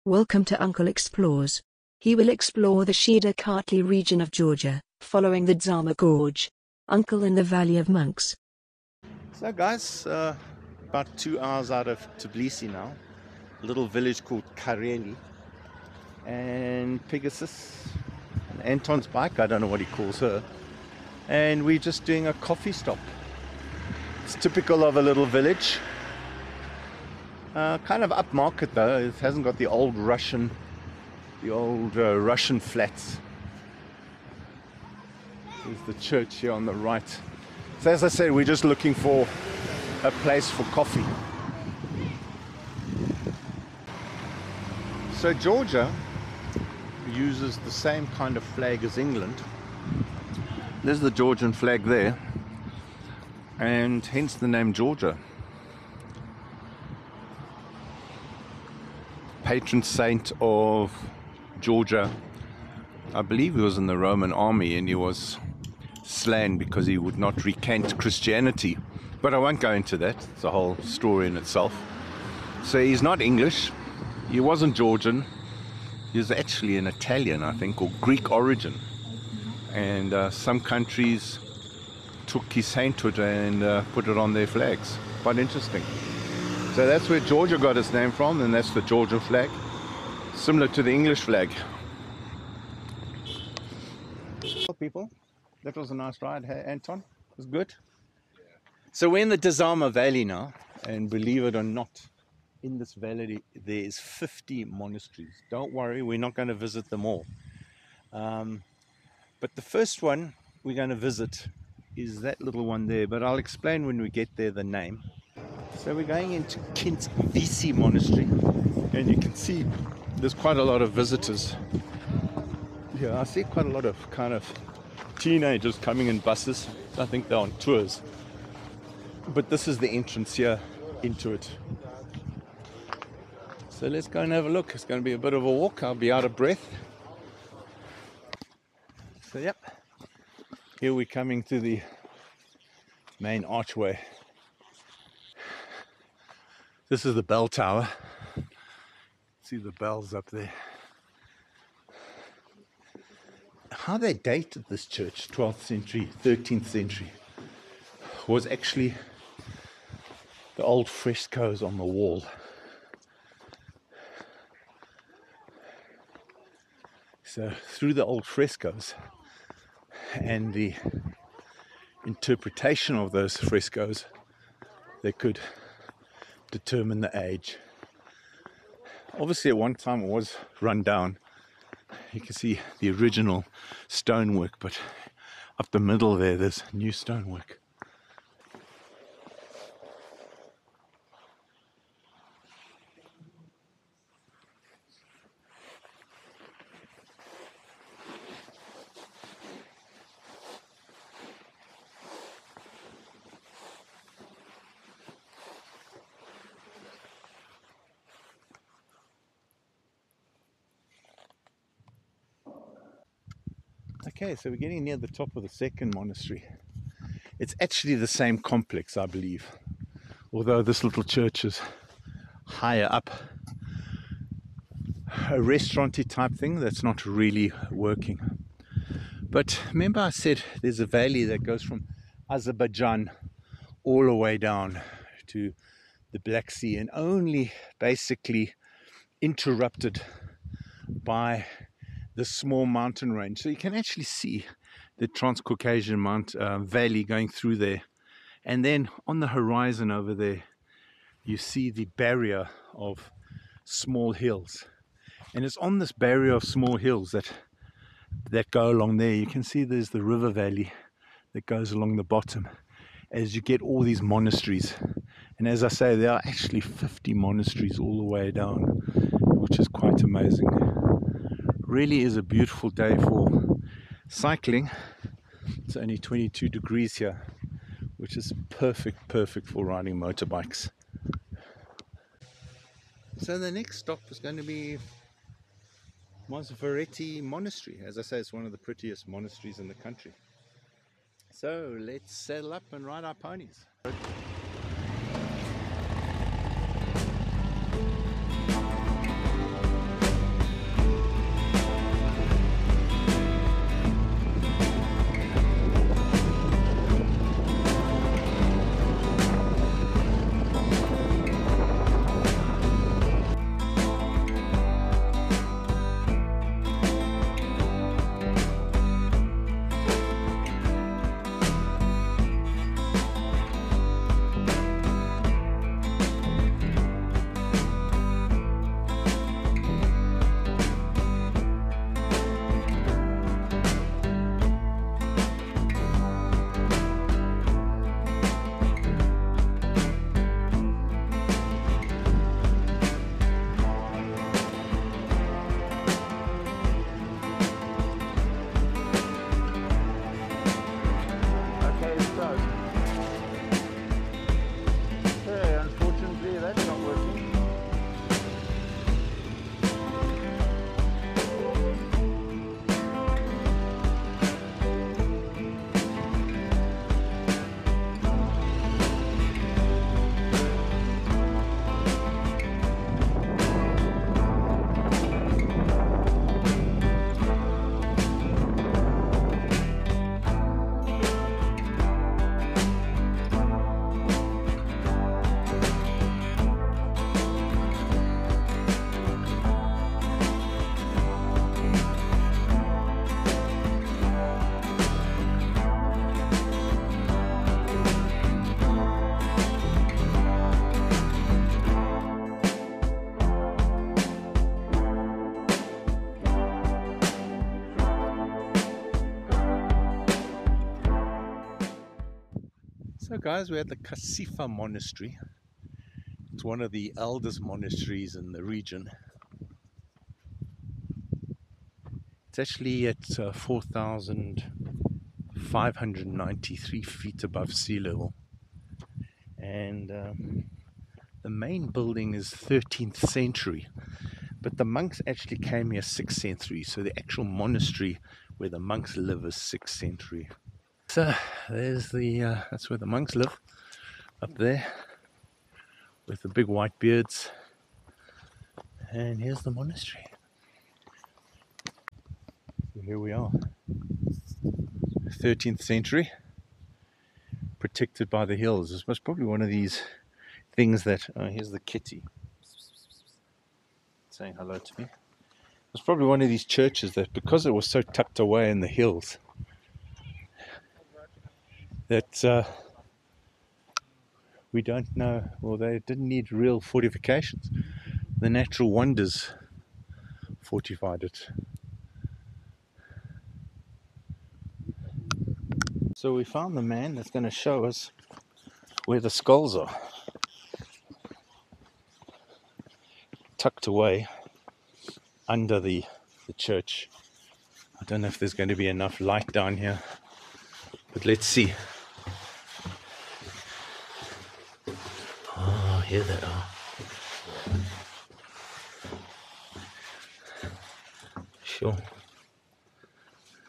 Welcome to Uncle Explores. He will explore the Shida-Kartli region of Georgia, following the Dzama Gorge. Uncle in the Valley of Monks. So guys, about 2 hours out of Tbilisi now, a little village called Kareli, and Pegasus, and Anton's bike, I don't know what he calls her, and we're just doing a coffee stop. It's typical of a little village, kind of upmarket though. It hasn't got the old Russian flats. There's the church here on the right. So as I said, we're just looking for a place for coffee. So Georgia uses the same kind of flag as England. There's the Georgian flag there, and hence the name Georgia. Patron saint of Georgia, I believe he was in the Roman army and he was slain because he would not recant Christianity, but I won't go into that. It's a whole story in itself. So he's not English, he wasn't Georgian, he was actually an Italian, I think, or Greek origin, and some countries took his sainthood and put it on their flags. Quite interesting. So that's where Georgia got its name from, and that's the Georgian flag, similar to the English flag. Well, people, that was a nice ride. Hey, Anton, it was good. Yeah. So we're in the Dzama Valley now, and believe it or not, in this valley there's 50 monasteries. Don't worry, we're not going to visit them all. But the first one we're going to visit is that little one there, but I'll explain when we get there the name. So we're going into Kintsvivi Monastery, and you can see there's quite a lot of visitors. Yeah, I see quite a lot of kind of teenagers coming in buses. I think they're on tours. But this is the entrance here into it. So let's go and have a look. It's going to be a bit of a walk. I'll be out of breath. So yep, here we're coming to the main archway. This is the bell tower. See the bells up there. How they dated this church, 12th century, 13th century, was actually the old frescoes on the wall. So through the old frescoes and the interpretation of those frescoes, they could determine the age. Obviously at one time it was run down. You can see the original stonework, but up the middle there's new stonework. Okay, so we're getting near the top of the second monastery. It's actually the same complex, I believe, although this little church is higher up. A restaurant-y type thing that's not really working. But remember I said there's a valley that goes from Azerbaijan all the way down to the Black Sea, and only basically interrupted by the small mountain range. So you can actually see the Transcaucasian valley going through there, and then on the horizon over there you see the barrier of small hills, and it's on this barrier of small hills that go along there. You can see there's the river valley that goes along the bottom as you get all these monasteries, and as I say, there are actually 50 monasteries all the way down, which is quite amazing. Really is a beautiful day for cycling. It's only 22 degrees here, which is perfect for riding motorbikes. So the next stop is going to be Mdzovreti Monastery. As I say, it's one of the prettiest monasteries in the country. So let's saddle up and ride our ponies. So guys, we're at the Kozipha Monastery. It's one of the eldest monasteries in the region. It's actually at 4,593 feet above sea level. And the main building is 13th century. But the monks actually came here 6th century. So the actual monastery where the monks live is 6th century. So there's that's where the monks live, up there, with the big white beards. And here's the monastery. So here we are, 13th century, protected by the hills. This was probably one of these things that, here's the kitty, saying hello to me. It's probably one of these churches that, because it was so tucked away in the hills, that we don't know, well, they didn't need real fortifications. The natural wonders fortified it. So we found the man that's going to show us where the skulls are, tucked away under the church. I don't know if there's going to be enough light down here, but let's see. Oh, here they are. Sure.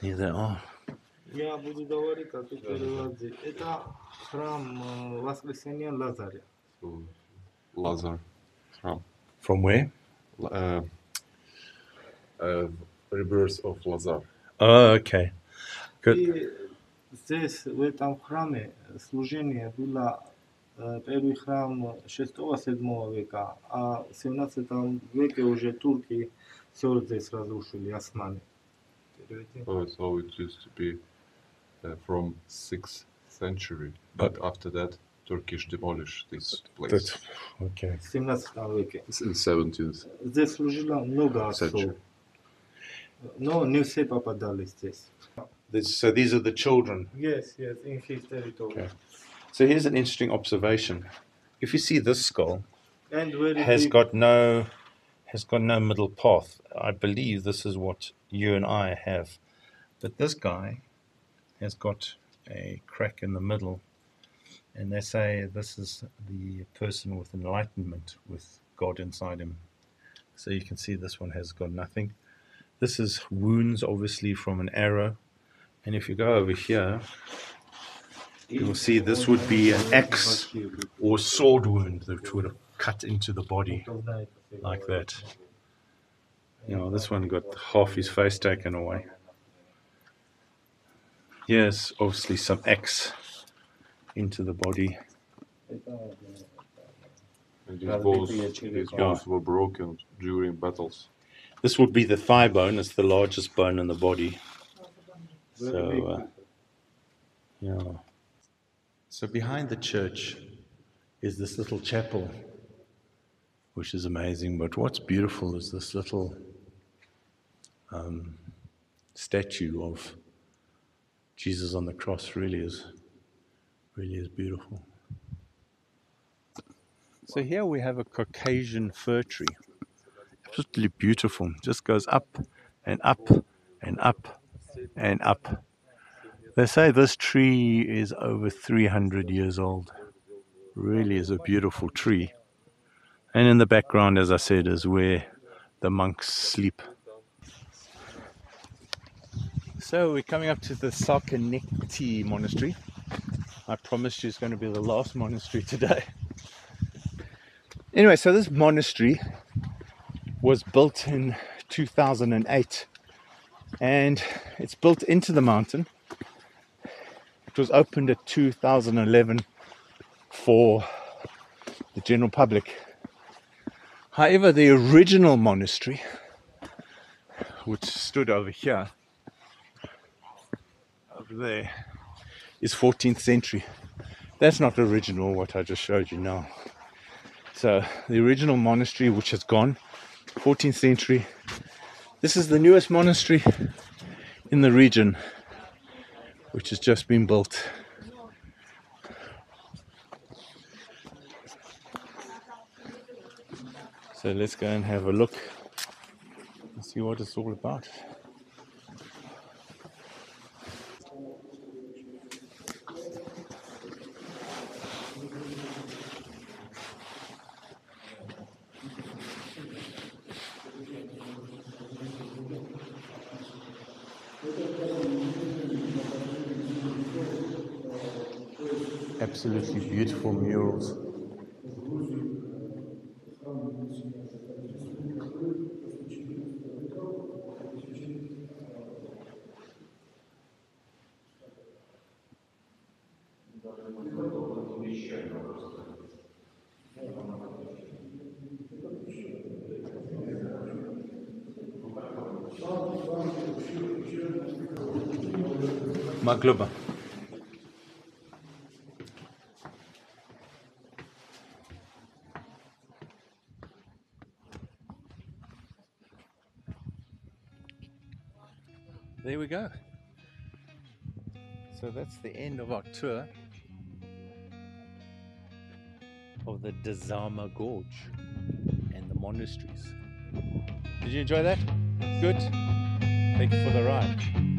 Here they are. Я буду говорить, а ты переводи. Это храм Воскресения Лазаря. Lazar. Храм. From where? Rebirth of Lazar. Oh, okay. Good. И здесь, в этом храме, служение было первый храм 6-7 века, а в 17 веке уже турки все здесь разрушили, османы. Oh, so it used to be from 6th century, but after that, Turkish demolished this place. That's, okay. В 17 веке. It's in 17th Здесь служило много отцов, century. но не все попадали здесь. So these are the children. Yes, in his territory. Okay. So here's an interesting observation. If you see this skull, And very has big, got no middle path. I believe this is what you and I have. But this guy has got a crack in the middle. And they say this is the person with enlightenment, with God inside him. So you can see this one has got nothing. This is wounds, obviously, from an arrow. And if you go over here, you will see this would be an axe or sword wound that would have cut into the body like that. You know, this one got half his face taken away. Here's obviously some axe into the body. And these bones were broken during battles. This would be the thigh bone. It's the largest bone in the body. So, yeah. So behind the church is this little chapel, which is amazing. But what's beautiful is this little statue of Jesus on the cross. Really is beautiful. So here we have a Caucasian fir tree. Absolutely beautiful. Just goes up and up and up and up. They say this tree is over 300 years old. Really is a beautiful tree. And in the background, as I said, is where the monks sleep. So we're coming up to the Sammekri Monastery. I promised you it's going to be the last monastery today. Anyway, so this monastery was built in 2008. And it's built into the mountain. It was opened at 2011 for the general public. However, the original monastery, which stood over here, over there, is 14th century. That's not original, what I just showed you now. So the original monastery, which has gone, 14th century. This is the newest monastery in the region, which has just been built. So let's go and have a look and see what it's all about. Absolutely beautiful murals. Magluba. There we go. So that's the end of our tour of the Dzama Gorge and the monasteries. Did you enjoy that? Good. Thank you for the ride.